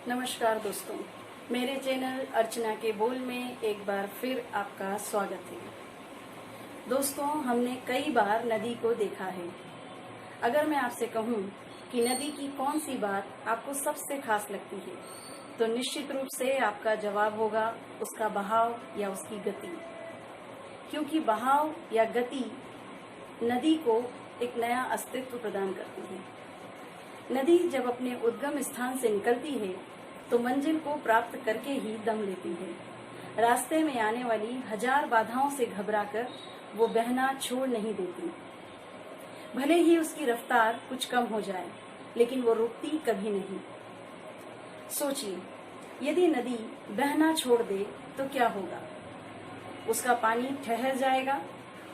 नमस्कार दोस्तों, मेरे चैनल अर्चना के बोल में एक बार फिर आपका स्वागत है। दोस्तों, हमने कई बार नदी को देखा है। अगर मैं आपसे कहूं कि नदी की कौन सी बात आपको सबसे खास लगती है, तो निश्चित रूप से आपका जवाब होगा उसका बहाव या उसकी गति। क्योंकि बहाव या गति नदी को एक नया अस्तित्व प्रदान करती है। नदी जब अपने उद्गम स्थान से निकलती है तो मंजिल को प्राप्त करके ही दम लेती है। रास्ते में आने वाली हजार बाधाओं से घबराकर वो बहना छोड़ नहीं देती। भले ही उसकी रफ्तार कुछ कम हो जाए, लेकिन वो रुकती कभी नहीं। सोचिए, यदि नदी बहना छोड़ दे तो क्या होगा? उसका पानी ठहर जाएगा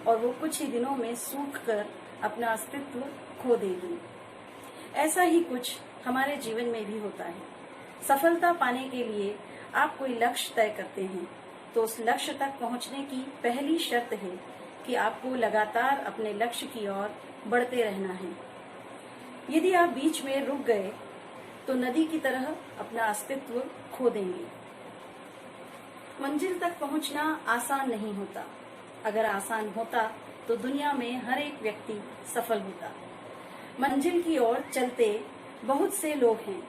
और वो कुछ ही दिनों में सूख कर अपना अस्तित्व खो देगी। ऐसा ही कुछ हमारे जीवन में भी होता है। सफलता पाने के लिए आप कोई लक्ष्य तय करते हैं, तो उस लक्ष्य तक पहुंचने की पहली शर्त है कि आपको लगातार अपने लक्ष्य की ओर बढ़ते रहना है। यदि आप बीच में रुक गए तो नदी की तरह अपना अस्तित्व खो देंगे। मंजिल तक पहुंचना आसान नहीं होता। अगर आसान होता तो दुनिया में हर एक व्यक्ति सफल होता। मंजिल की ओर चलते बहुत से लोग हैं,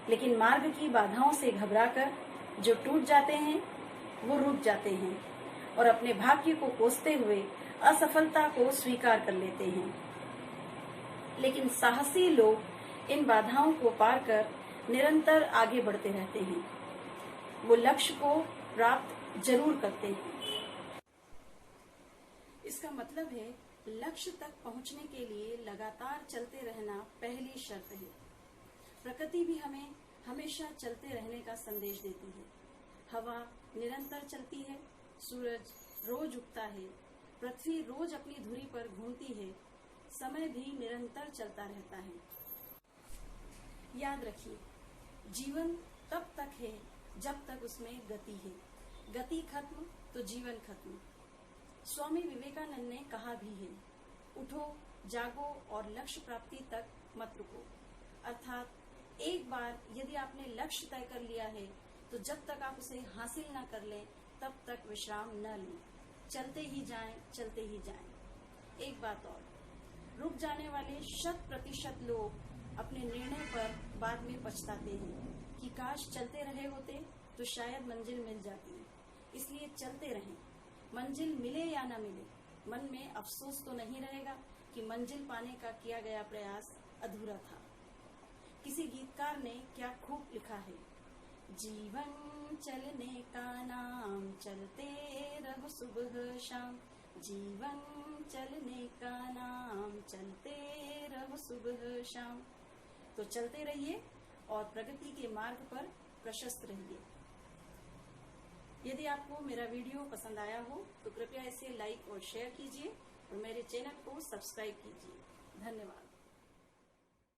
लेकिन मार्ग की बाधाओं से घबराकर जो टूट जाते हैं वो रुक जाते हैं और अपने भाग्य को कोसते हुए असफलता को स्वीकार कर लेते हैं। लेकिन साहसी लोग इन बाधाओं को पार कर निरंतर आगे बढ़ते रहते हैं। वो लक्ष्य को प्राप्त जरूर करते हैं। इसका मतलब है, लक्ष्य तक पहुंचने के लिए लगातार चलते रहना पहली शर्त है। प्रकृति भी हमें हमेशा चलते रहने का संदेश देती है। हवा निरंतर चलती है, सूरज रोज उगता है, पृथ्वी रोज अपनी धुरी पर घूमती है, समय भी निरंतर चलता रहता है। याद रखिए, जीवन तब तक है जब तक उसमें गति है। गति खत्म तो जीवन खत्म। स्वामी विवेकानंद ने कहा भी है, उठो, जागो और लक्ष्य प्राप्ति तक मत रुको। अर्थात एक बार यदि आपने लक्ष्य तय कर लिया है तो जब तक आप उसे हासिल न कर लें तब तक विश्राम न लें। चलते ही जाएं, चलते ही जाएं। एक बात और, रुक जाने वाले 100% लोग अपने निर्णय पर बाद में पछताते हैं कि काश चलते रहे होते तो शायद मंजिल मिल जाती। इसलिए चलते रहें। मंजिल मिले या न मिले, मन में अफसोस तो नहीं रहेगा कि मंजिल पाने का किया गया प्रयास अधूरा था। किसी गीतकार ने क्या खूब लिखा है, जीवन चलने का नाम, चलते रहो सुबह शाम। जीवन चलने का नाम, चलते रहो सुबह शाम। तो चलते रहिए और प्रगति के मार्ग पर प्रशस्त रहिए। यदि आपको मेरा वीडियो पसंद आया हो तो कृपया इसे लाइक और शेयर कीजिए और मेरे चैनल को सब्सक्राइब कीजिए। धन्यवाद।